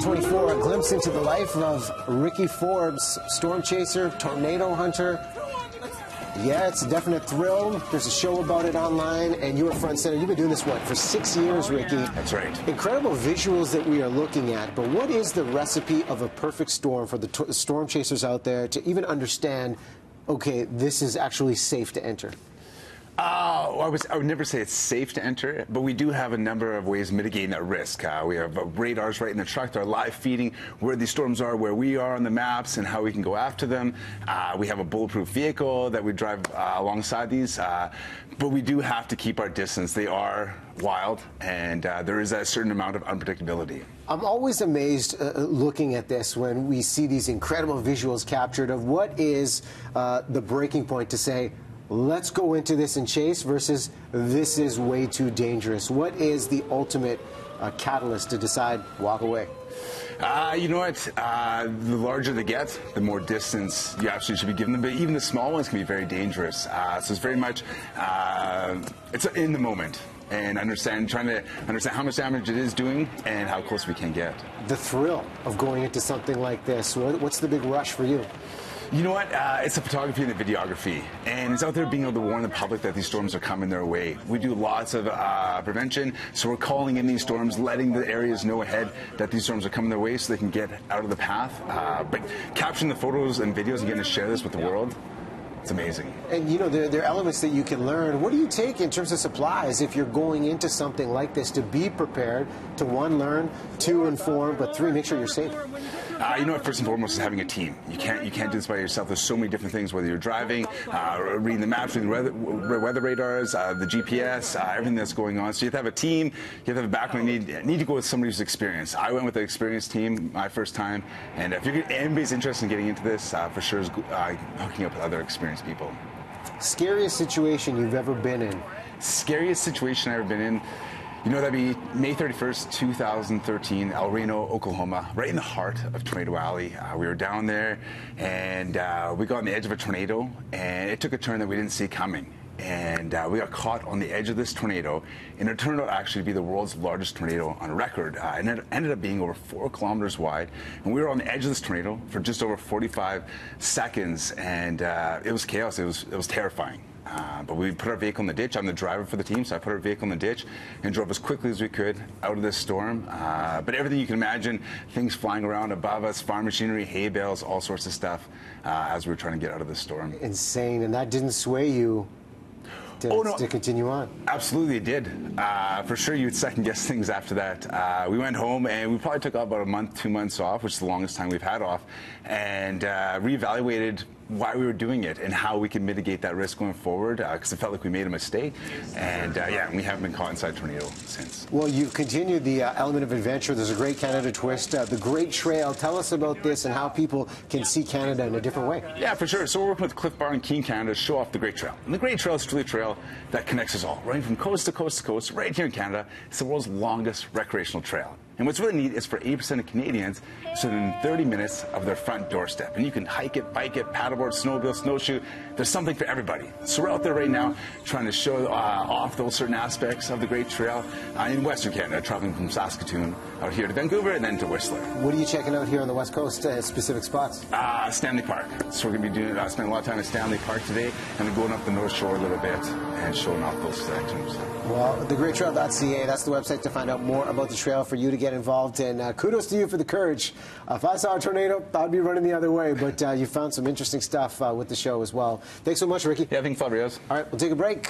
2024, a glimpse into the life of Ricky Forbes, storm chaser, tornado hunter. Yeah, it's a definite thrill. There's a show about it online, and you were front center. You've been doing this, what, for 6 years, Ricky? That's right. Incredible visuals that we are looking at, but what is the recipe of a perfect storm for the storm chasers out there to even understand, okay, this is actually safe to enter? I would never say it's safe to enter, but we do have a number of ways of mitigating that risk. We have radars right in the truck that are live feeding where these storms are, where we are on the maps, and how we can go after them. We have a bulletproof vehicle that we drive alongside these, but we do have to keep our distance. They are wild, and there is a certain amount of unpredictability. I'm always amazed looking at this when we see these incredible visuals captured of what is the breaking point to say, let's go into this and chase versus this is way too dangerous. What is the ultimate catalyst to decide walk away? You know what? The larger they get, the more distance you absolutely should be giving them. But even the small ones can be very dangerous. So it's very much it's in the moment, and trying to understand how much damage it is doing and how close we can get. The thrill of going into something like this. What's the big rush for you? You know what? It's the photography and the videography, and it's out there being able to warn the public that these storms are coming their way. We do lots of prevention, so we're calling in these storms, letting the areas know ahead that these storms are coming their way so they can get out of the path. But capturing the photos and videos and getting to share this with the world, it's amazing. And you know, there are elements that you can learn. What do you take in terms of supplies if you're going into something like this to be prepared to, one, learn, two, inform, but three, make sure you're safe? You know what, first and foremost is having a team. You can't do this by yourself. There's so many different things, whether you're driving, reading the maps, reading the weather radars, the GPS, everything that's going on. So you have to have a team, you have to have a background. You need to go with somebody who's experienced. I went with an experienced team my first time, and if anybody's interested in getting into this, for sure is hooking up with other experienced people. Scariest situation you've ever been in? Scariest situation I've ever been in? You know, that'd be May 31st, 2013, El Reno, Oklahoma, right in the heart of Tornado Alley. We were down there, and we got on the edge of a tornado, and it took a turn that we didn't see coming. And we got caught on the edge of this tornado, and it turned out actually to be the world's largest tornado on record. And it ended up being over 4 kilometers wide, and we were on the edge of this tornado for just over 45 seconds, and it was chaos. It was terrifying. But we put our vehicle in the ditch. I'm the driver for the team, so I put our vehicle in the ditch and drove as quickly as we could out of this storm. But everything you can imagine, things flying around above us, farm machinery, hay bales, all sorts of stuff as we were trying to get out of this storm. Insane, and that didn't sway you to continue on? Absolutely it did. For sure you would second guess things after that. We went home and we probably took about a month, 2 months off, which is the longest time we've had off, and reevaluated why we were doing it and how we can mitigate that risk going forward, because it felt like we made a mistake, and yeah, we haven't been caught inside a tornado since. Well, you've continued the element of adventure. There's a great Canada twist, the Great Trail. Tell us about this and how people can see Canada in a different way. Yeah, for sure. So we're working with Cliff Bar in Keene, Canada to show off the Great Trail. And the Great Trail is truly a trail that connects us all, running from coast to coast to coast, right here in Canada. It's the world's longest recreational trail. And what's really neat is for 80% of Canadians, it's within 30 minutes of their front doorstep. And you can hike it, bike it, paddleboard, snowmobile, snowshoe. There's something for everybody. So we're out there right now trying to show off those certain aspects of the Great Trail in Western Canada, traveling from Saskatoon out here to Vancouver and then to Whistler. What are you checking out here on the West Coast, specific spots? Stanley Park. So we're going to be spending a lot of time at Stanley Park today, and we're going up the North Shore a little bit and showing off those sections. Well, thegreattrail.ca, that's the website to find out more about the trail for you to get involved in. Kudos to you for the courage. If I saw a tornado, I'd be running the other way, but you found some interesting stuff with the show as well. Thanks so much, Ricky. Yeah, I think Fabrios. All right, we'll take a break.